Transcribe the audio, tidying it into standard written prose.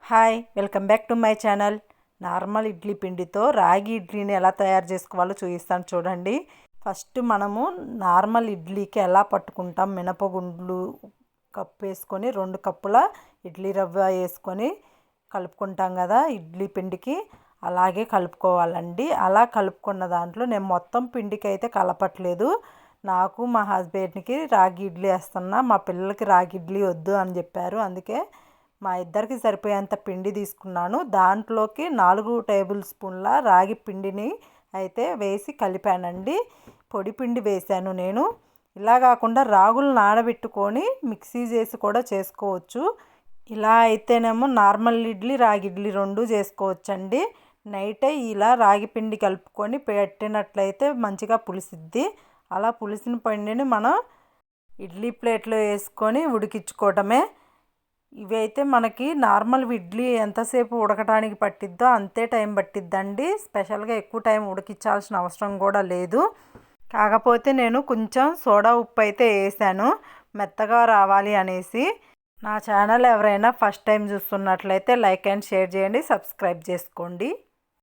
Hi welcome back to my channel. Normal idli పిండితో రాగి ఇడ్లీని ఎలా తయారు చేసుకోవాలో చూపిస్తాను చూడండి. ఫస్ట్ మనము నార్మల్ ఇడ్లీకి ఎలా పట్టుకుంటాం, మినపగుండ్లు కప్పు వేసుకొని 2 కప్పుల ఇడ్లీ రవ్వ వేసుకొని కలుపుకుంటాం కదా ఇడ్లీ పిండికి, అలాగే కలుపుకోవాలండి. అలా కలుపుకున్న దాంట్లో నేను మొత్తం పిండికి అయితే కలపట్లేదు. నాకు మా హస్బెండ్కి రాగి ఇడ్లీ వేస్తున్నా, మా పిల్లలకి రాగి ఇడ్లీ వద్దు అని చెప్పారు. అందుకే మా ఇద్దరికి సరిపోయేంత పిండి తీసుకున్నాను. దాంట్లోకి 4 టేబుల్ స్పూన్ల రాగి పిండిని అయితే వేసి కలిపానండి. పొడి పిండి వేశాను నేను. ఇలా కాకుండా రాగులు నానబెట్టుకొని మిక్సీ చేసి కూడా చేసుకోవచ్చు. ఇలా అయితేనేమో నార్మల్ ఇడ్లీ రాగి ఇడ్లీ 2 చేసుకోవచ్చండి. నైటే ఇలా రాగి పిండి కలుపుకొని పెట్టినట్లయితే మంచిగా పులిసిద్ది. అలా పులిసిన పిండిని మనం ఇడ్లీ ప్లేట్లో వేసుకొని ఉడికించుకోవటమే. ఇవి అయితే మనకి నార్మల్ ఇడ్లీ ఎంతసేపు ఉడకడానికి పట్టిద్దో అంతే టైం పట్టిద్దండి. స్పెషల్గా ఎక్కువ టైం ఉడికించాల్సిన అవసరం కూడా లేదు. కాకపోతే నేను కొంచెం సోడా ఉప్పు అయితే వేసాను మెత్తగా రావాలి అనేసి. నా ఛానల్ ఎవరైనా ఫస్ట్ టైం చూస్తున్నట్లయితే లైక్ అండ్ షేర్ చేయండి, సబ్స్క్రైబ్ చేసుకోండి.